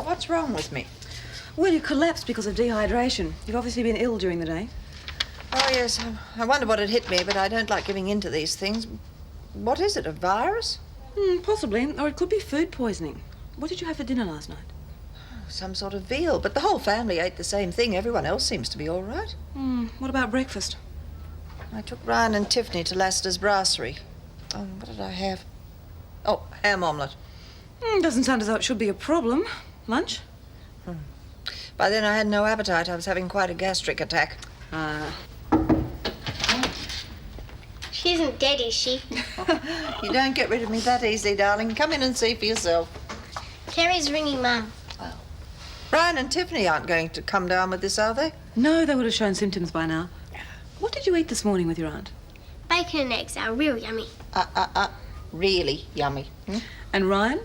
what's wrong with me? Well, you collapsed because of dehydration. You've obviously been ill during the day. Oh, yes. I wonder what had hit me, but I don't like giving in to these things. What is it, a virus? Possibly, or it could be food poisoning. What did you have for dinner last night? Some sort of veal, but the whole family ate the same thing. Everyone else seems to be all right. What about breakfast? I took Ryan and Tiffany to Lassiter's Brasserie. Oh, what did I have? Oh, ham omelette. Doesn't sound as though it should be a problem. Lunch? By then I had no appetite. I was having quite a gastric attack. She isn't dead, is she? You don't get rid of me that easily, darling. Come in and see for yourself. Kerry's ringing Mum. Ryan and Tiffany aren't going to come down with this, are they? No, they would have shown symptoms by now. What did you eat this morning with your aunt? Bacon and eggs are real yummy. Really yummy. And Ryan?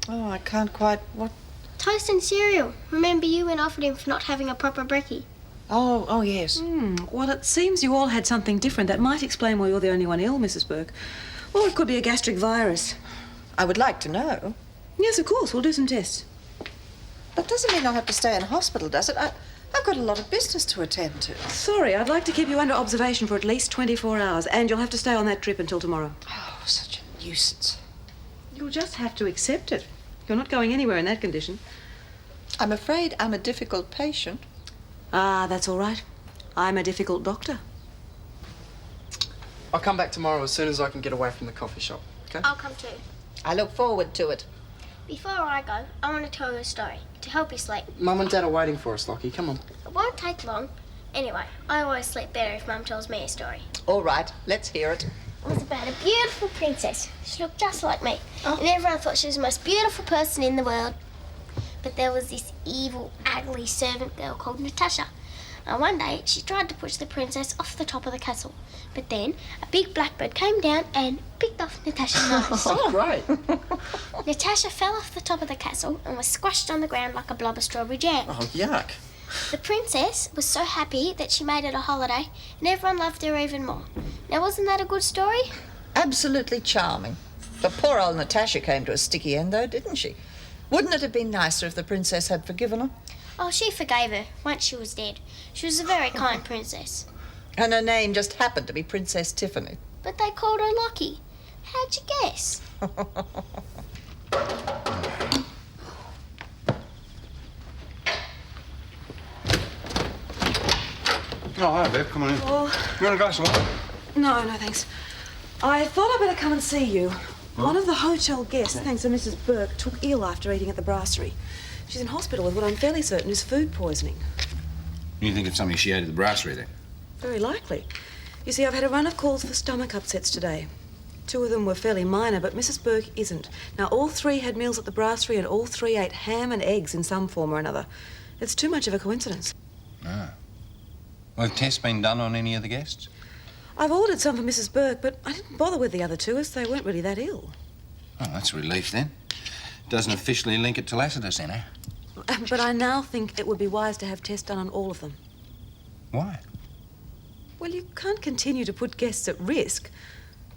Oh, I can't quite... What? Toast and cereal. Remember you went offered him for not having a proper brekkie? Oh, yes. Well, it seems you all had something different. That might explain why you're the only one ill, Mrs. Burke. Or it could be a gastric virus. I would like to know. Yes, of course. We'll do some tests. That doesn't mean I'll have to stay in hospital, does it? I've got a lot of business to attend to. Sorry, I'd like to keep you under observation for at least 24 hours, and you'll have to stay on that trip until tomorrow. Oh, such a nuisance. You'll just have to accept it. You're not going anywhere in that condition. I'm afraid I'm a difficult patient. Ah, that's all right. I'm a difficult doctor. I'll come back tomorrow as soon as I can get away from the coffee shop, okay? I'll come too. I look forward to it. Before I go, I want to tell you a story to help you sleep. Mum and Dad are waiting for us, Lockie. Come on. It won't take long. Anyway, I always sleep better if Mum tells me a story. All right, let's hear it. It was about a beautiful princess. She looked just like me. And everyone thought she was the most beautiful person in the world. But there was this evil, ugly servant girl called Natasha. And one day, she tried to push the princess off the top of the castle. But then, a big blackbird came down and picked off Natasha's nose. Oh, great. Natasha fell off the top of the castle and was squashed on the ground like a blob of strawberry jam. Oh, yuck. The princess was so happy that she made it a holiday, and everyone loved her even more. Now, wasn't that a good story? Absolutely charming. But poor old Natasha came to a sticky end, though, didn't she? Wouldn't it have been nicer if the princess had forgiven her? Oh, she forgave her once she was dead. She was a very kind princess. And her name just happened to be Princess Tiffany. But they called her Lockie. How'd you guess? Oh, hi, Bev. Come on in. Oh. You want a glass of wine? No, thanks. I thought I'd better come and see you. One of the hotel guests, thanks to Mrs. Burke, took ill after eating at the Brasserie. She's in hospital with what I'm fairly certain is food poisoning. You think it's something she ate at the Brasserie, then? Very likely. You see, I've had a run of calls for stomach upsets today. 2 of them were fairly minor, but Mrs. Burke isn't. Now, all 3 had meals at the Brasserie and all 3 ate ham and eggs in some form or another. It's too much of a coincidence. Ah. Well, have tests been done on any of the guests? I've ordered some for Mrs. Burke, but I didn't bother with the other 2 as they weren't really that ill. Oh, that's a relief, then. Doesn't officially link it to Lassiter, then, eh? But I now think it would be wise to have tests done on all of them. Why? Well, you can't continue to put guests at risk.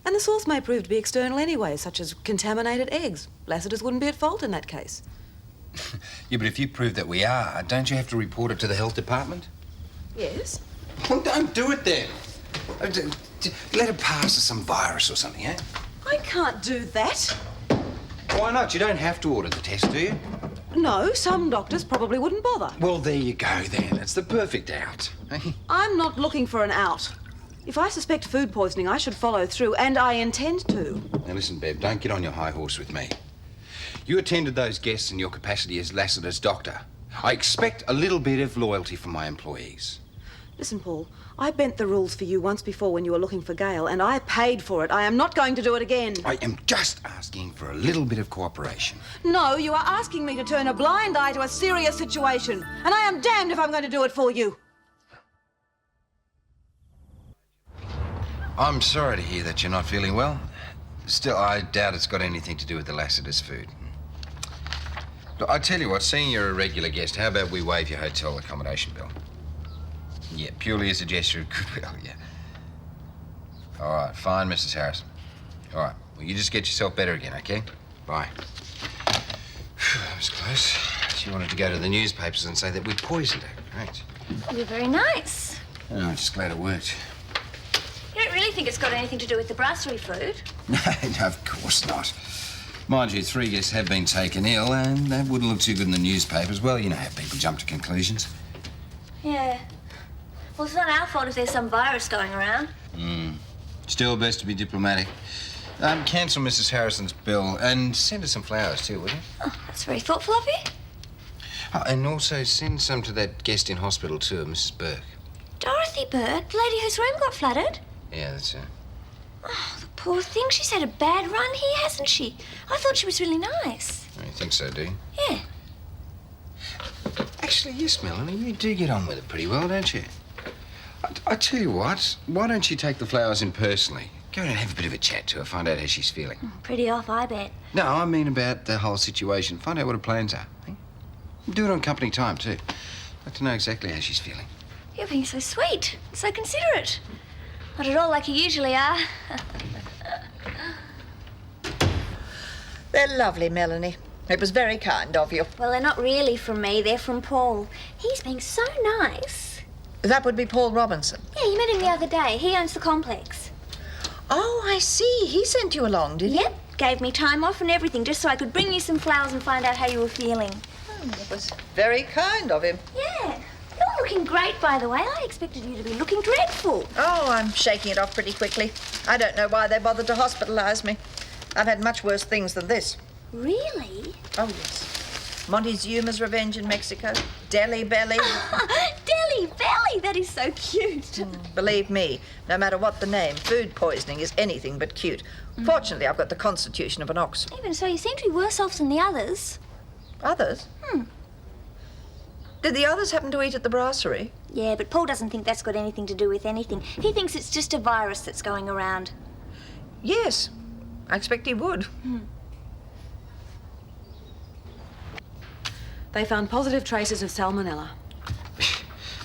And the source may prove to be external anyway, such as contaminated eggs. Lassiter's wouldn't be at fault in that case. Yeah, but if you prove that we are, don't you have to report it to the health department? Yes. Well, don't do it then. Let it pass as some virus or something, eh? I can't do that. Why not? You don't have to order the test, do you? No, some doctors probably wouldn't bother. Well, there you go, then. It's the perfect out. I'm not looking for an out. If I suspect food poisoning, I should follow through, and I intend to. Now, listen, Bev, don't get on your high horse with me. You attended those guests in your capacity as Lassiter's doctor. I expect a little bit of loyalty from my employees. Listen, Paul, I bent the rules for you once before when you were looking for Gail, and I paid for it. I am not going to do it again. I am just asking for a little bit of cooperation. No, you are asking me to turn a blind eye to a serious situation, and I am damned if I'm going to do it for you. I'm sorry to hear that you're not feeling well. Still, I doubt it's got anything to do with the Lassiter's food. Look, I tell you what, seeing you're a regular guest, how about we waive your hotel accommodation bill? Yeah, purely as a gesture of goodwill, yeah. All right, fine, Mrs. Harrison. All right, well, you just get yourself better again, okay? Bye. That was close. She wanted to go to the newspapers and say that we poisoned her, correct? You're very nice. Oh, I'm just glad it worked. You don't really think it's got anything to do with the brasserie food? No, of course not. Mind you, 3 guests have been taken ill, and that wouldn't look too good in the newspapers. Well, you know how people jump to conclusions. Yeah. Well, it's not our fault if there's some virus going around. Still best to be diplomatic. Cancel Mrs. Harrison's bill and send her some flowers too, will you? Oh, that's very thoughtful of you. Oh, and also send some to that guest in hospital too, Mrs. Burke. Dorothy Burke, the lady whose room got flooded? Yeah, that's her. Oh, the poor thing. She's had a bad run here, hasn't she? I thought she was really nice. Oh, you think so, do you? Yeah. Actually, yes, Melanie, you do get on with it pretty well, don't you? I tell you what, why don't you take the flowers in personally? Go and have a bit of a chat to her, find out how she's feeling. Pretty off, I bet. No, I mean about the whole situation. Find out what her plans are. Eh? Do it on company time, too. I'd like to know exactly how she's feeling. You're being so sweet, so considerate. Not at all like you usually are. They're lovely, Melanie. It was very kind of you. Well, they're not really from me, they're from Paul. He's being so nice. That would be Paul Robinson. Yeah, you met him the other day. He owns the complex. Oh, I see. He sent you along, did he? Yep, gave me time off and everything just so I could bring you some flowers and find out how you were feeling. It was very kind of him. Yeah. You're looking great, by the way. I expected you to be looking dreadful. Oh, I'm shaking it off pretty quickly. I don't know why they bothered to hospitalise me. I've had much worse things than this. Really? Oh, yes. Montezuma's Revenge in Mexico. Delhi Belly. Delhi Belly! That is so cute. Believe me, no matter what the name, food poisoning is anything but cute. Fortunately, I've got the constitution of an ox. Even so, you seem to be worse off than the others. Others? Did the others happen to eat at the brasserie? Yeah, but Paul doesn't think that's got anything to do with anything. He thinks it's just a virus that's going around. Yes, I expect he would. They found positive traces of salmonella.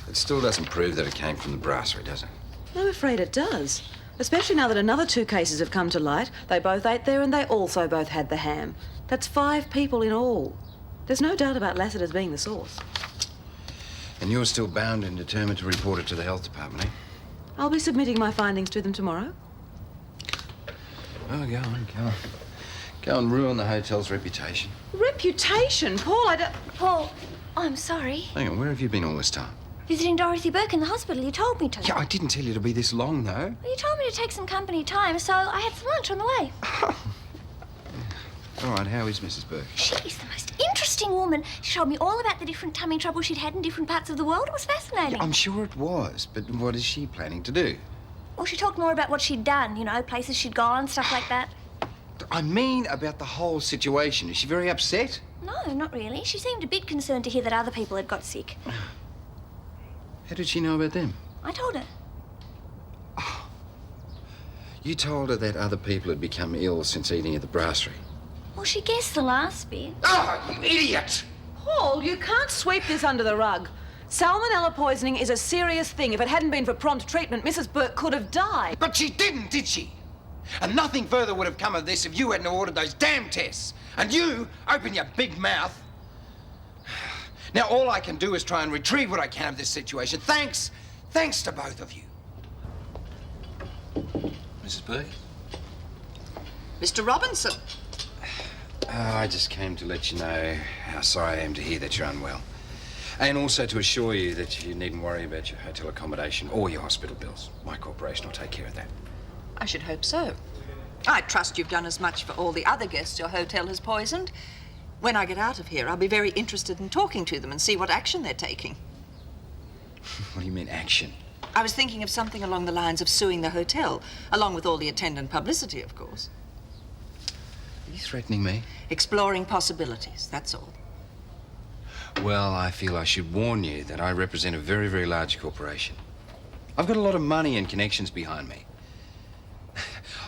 It still doesn't prove that it came from the brasserie, does it? I'm afraid it does. Especially now that another 2 cases have come to light. They both ate there and they also both had the ham. That's 5 people in all. There's no doubt about Lassiter's being the source. And you're still bound and determined to report it to the health department, eh? I'll be submitting my findings to them tomorrow. Oh, go on. Go and ruin the hotel's reputation. Reputation? Paul, I don't... Paul, I'm sorry. Hang on, where have you been all this time? Visiting Dorothy Burke in the hospital. You told me to. Yeah, I didn't tell you to be this long, though. Well, you told me to take some company time, so I had some lunch on the way. All right, how is Mrs. Burke? She's the most interesting woman. She told me all about the different tummy trouble she'd had in different parts of the world. It was fascinating. Yeah, I'm sure it was, but what is she planning to do? Well, she talked more about what she'd done, you know, places she'd gone, stuff like that. I mean about the whole situation. Is she very upset? No, not really. She seemed a bit concerned to hear that other people had got sick. How did she know about them? I told her. You told her that other people had become ill since eating at the brasserie. Well, she guessed the last bit. Oh, you idiot! Paul, you can't sweep this under the rug. Salmonella poisoning is a serious thing. If it hadn't been for prompt treatment, Mrs. Burke could have died. But she didn't, did she? And nothing further would have come of this if you hadn't ordered those damn tests. And you open your big mouth. Now all I can do is try and retrieve what I can of this situation. Thanks to both of you. Mrs. Burke? Mr. Robinson. I just came to let you know how sorry I am to hear that you're unwell. And also to assure you that you needn't worry about your hotel accommodation or your hospital bills. My corporation will take care of that. I should hope so. I trust you've done as much for all the other guests your hotel has poisoned. When I get out of here, I'll be very interested in talking to them and see what action they're taking. What do you mean, action? I was thinking of something along the lines of suing the hotel, along with all the attendant publicity, of course. Are you threatening me? Exploring possibilities, that's all. Well, I feel I should warn you that I represent a very, very large corporation. I've got a lot of money and connections behind me.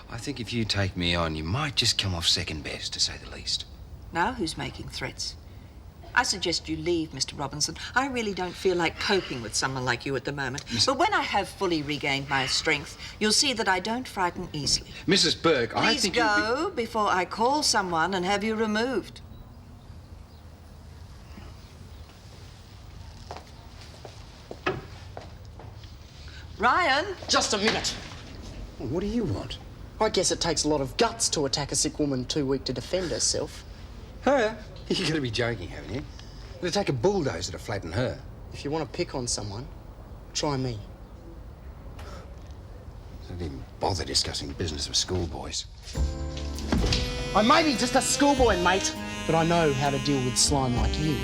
I think if you take me on, you might just come off second best, to say the least. Now who's making threats? I suggest you leave, Mr. Robinson. I really don't feel like coping with someone like you at the moment. But when I have fully regained my strength, you'll see that I don't frighten easily. Mrs. Burke, I Please think go before I call someone and have you removed. Ryan! Just a minute. Well, what do you want? I guess it takes a lot of guts to attack a sick woman too weak to defend herself. Her? You're going to be joking, haven't you? It'll take a bulldozer to flatten her. If you want to pick on someone, try me. Don't even bother discussing business with schoolboys. I may be just a schoolboy, mate, but I know how to deal with slime like you.